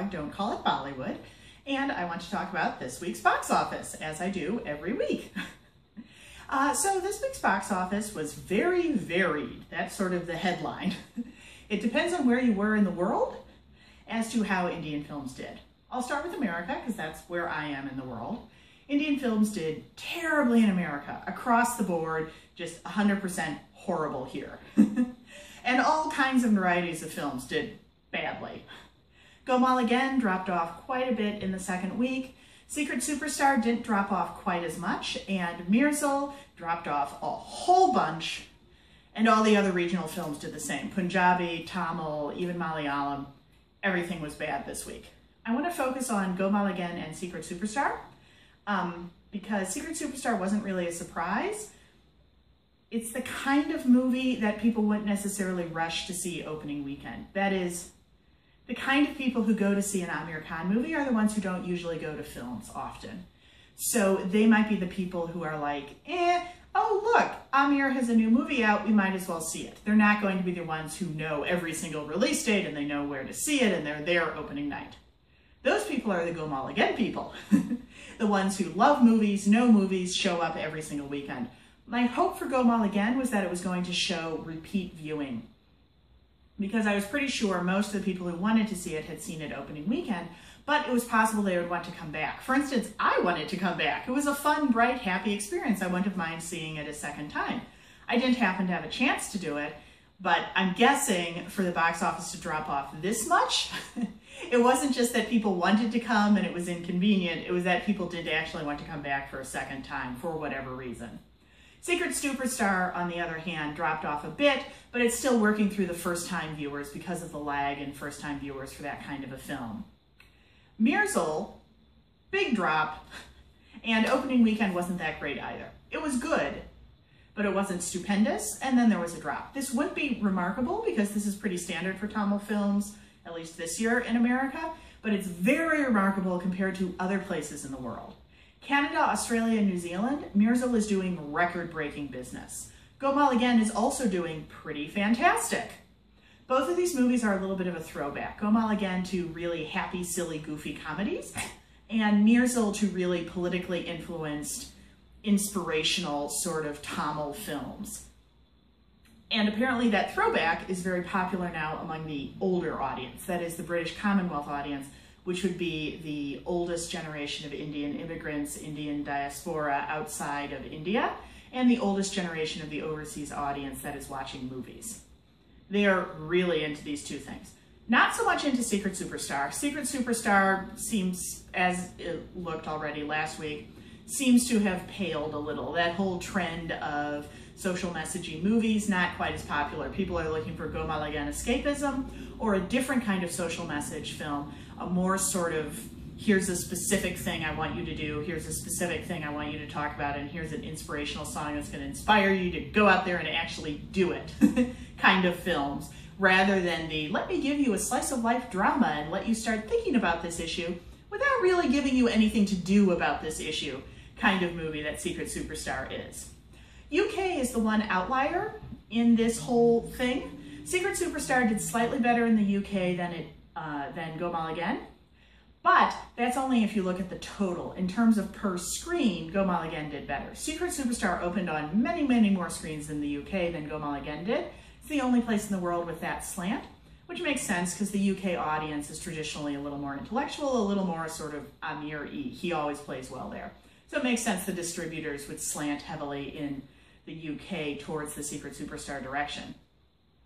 blog, Don't Call It Bollywood, and I want to talk about this week's box office, as I do every week. So this week's box office was very varied. That's sort of the headline. It depends on where you were in the world as to how Indian films did. I'll start with America, because that's where I am in the world. Indian films did terribly in America, across the board, just 100% horrible here. And all kinds of varieties of films did badly. Gomal Again dropped off quite a bit in the second week. Secret Superstar didn't drop off quite as much, and Mersal dropped off a whole bunch, and all the other regional films did the same. Punjabi, Tamil, even Malayalam, everything was bad this week. I want to focus on Gomal Again and Secret Superstar, because Secret Superstar wasn't really a surprise. It's the kind of movie that people wouldn't necessarily rush to see opening weekend. That is, the kind of people who go to see an Amir Khan movie are the ones who don't usually go to films often. So they might be the people who are like, oh look, Amir has a new movie out, we might as well see it. They're not going to be the ones who know every single release date and they know where to see it and they're there opening night. Those people are the Gomal Again people. The ones who love movies, know movies, show up every single weekend. My hope for Gomal Again was that it was going to show repeat viewing, because I was pretty sure most of the people who wanted to see it had seen it opening weekend, but it was possible they would want to come back. For instance, I wanted to come back. It was a fun, bright, happy experience. I wouldn't have minded seeing it a second time. I didn't happen to have a chance to do it, but I'm guessing for the box office to drop off this much, it wasn't just that people wanted to come and it was inconvenient, it was that people did actually want to come back for a second time for whatever reason. Secret Superstar, on the other hand, dropped off a bit, but it's still working through the first-time viewers because of the lag in first-time viewers for that kind of a film. Mersal, big drop, and opening weekend wasn't that great either. It was good, but it wasn't stupendous, and then there was a drop. This wouldn't be remarkable because this is pretty standard for Tamil films, at least this year in America, but it's very remarkable compared to other places in the world. Canada, Australia, and New Zealand, Mersal is doing record-breaking business. Gomal Again is also doing pretty fantastic. Both of these movies are a little bit of a throwback. Gomal Again to really happy, silly, goofy comedies, and Mersal to really politically influenced, inspirational sort of Tamil films. And apparently that throwback is very popular now among the older audience, that is the British Commonwealth audience, which would be the oldest generation of Indian immigrants, Indian diaspora outside of India, and the oldest generation of the overseas audience that is watching movies. They are really into these two things. Not so much into Secret Superstar. Secret Superstar seems, as it looked already last week, seems to have paled a little. That whole trend of social messaging movies, not quite as popular. People are looking for Gomal Again escapism or a different kind of social message film, a more sort of, here's a specific thing I want you to do, here's a specific thing I want you to talk about, and here's an inspirational song that's going to inspire you to go out there and actually do it kind of films, rather than the let me give you a slice of life drama and let you start thinking about this issue without really giving you anything to do about this issue kind of movie that Secret Superstar is. UK is the one outlier in this whole thing. Secret Superstar did slightly better in the UK than Gomal Again, but that's only if you look at the total. In terms of per screen, Gomal Again did better. Secret Superstar opened on many, many more screens in the UK than Gomal Again did. It's the only place in the world with that slant, which makes sense because the UK audience is traditionally a little more intellectual, a little more sort of Amir-y. He always plays well there. So it makes sense the distributors would slant heavily in the UK towards the Secret Superstar direction.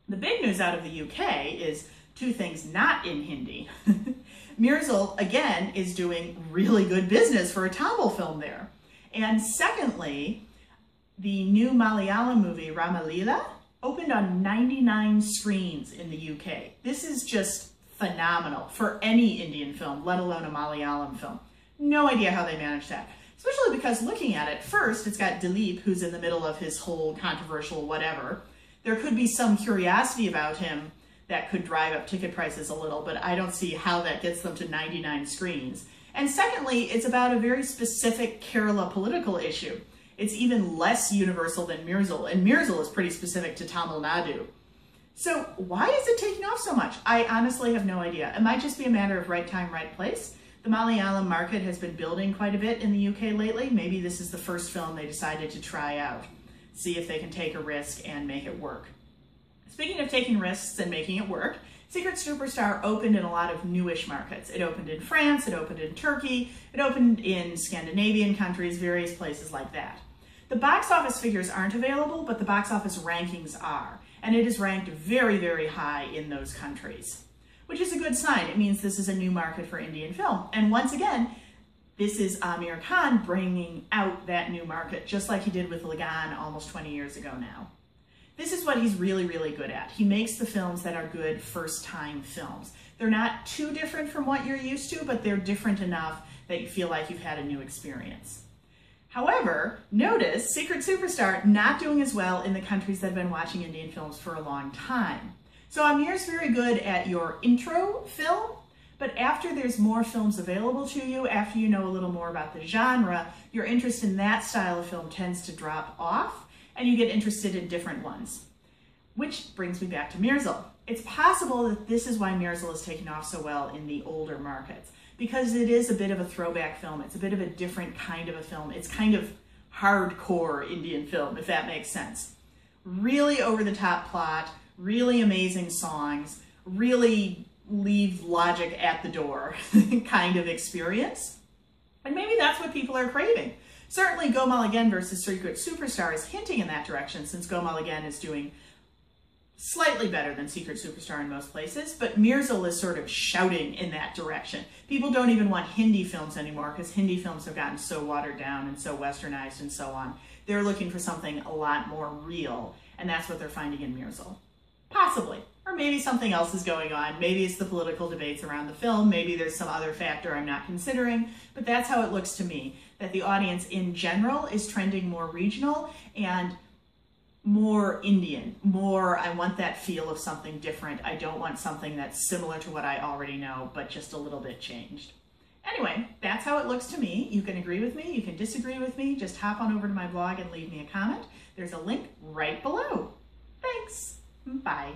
The big news out of the UK is two things not in Hindi. Mersal, again, is doing really good business for a Tamil film there. And secondly, the new Malayalam movie, Ramaleela, opened on 99 screens in the UK. This is just phenomenal for any Indian film, let alone a Malayalam film. No idea how they managed that. Especially because looking at it, first, it's got Dilip, who's in the middle of his whole controversial whatever. There could be some curiosity about him that could drive up ticket prices a little, but I don't see how that gets them to 99 screens. And secondly, it's about a very specific Kerala political issue. It's even less universal than Mersal, and Mersal is pretty specific to Tamil Nadu. So why is it taking off so much? I honestly have no idea. It might just be a matter of right time, right place. The Malayalam market has been building quite a bit in the UK lately. Maybe this is the first film they decided to try out, see if they can take a risk and make it work. Speaking of taking risks and making it work, Secret Superstar opened in a lot of newish markets. It opened in France, it opened in Turkey, it opened in Scandinavian countries, various places like that. The box office figures aren't available, but the box office rankings are, and it is ranked very, very high in those countries, which is a good sign. It means this is a new market for Indian film. And once again, this is Amir Khan bringing out that new market, just like he did with Lagan almost 20 years ago now. This is what he's really, really good at. He makes the films that are good first-time films. They're not too different from what you're used to, but they're different enough that you feel like you've had a new experience. However, notice Secret Superstar not doing as well in the countries that have been watching Indian films for a long time. So Amir's very good at your intro film, but after there's more films available to you, after you know a little more about the genre, your interest in that style of film tends to drop off, and you get interested in different ones. Which brings me back to Mersal. It's possible that this is why Mersal is taking off so well in the older markets, because it is a bit of a throwback film. It's a bit of a different kind of a film. It's kind of hardcore Indian film, if that makes sense. Really over-the-top plot, really amazing songs, really leave logic at the door kind of experience. And maybe that's what people are craving. Certainly Gomal Again versus Secret Superstar is hinting in that direction, since Gomal Again is doing slightly better than Secret Superstar in most places, but Mersal is sort of shouting in that direction. People don't even want Hindi films anymore because Hindi films have gotten so watered down and so westernized and so on. They're looking for something a lot more real, and that's what they're finding in Mersal. Possibly. Or maybe something else is going on. Maybe it's the political debates around the film. Maybe there's some other factor I'm not considering, but that's how it looks to me, that the audience in general is trending more regional and more Indian, more I want that feel of something different. I don't want something that's similar to what I already know, but just a little bit changed. Anyway, that's how it looks to me. You can agree with me, you can disagree with me, just hop on over to my blog and leave me a comment. There's a link right below. Thanks, bye.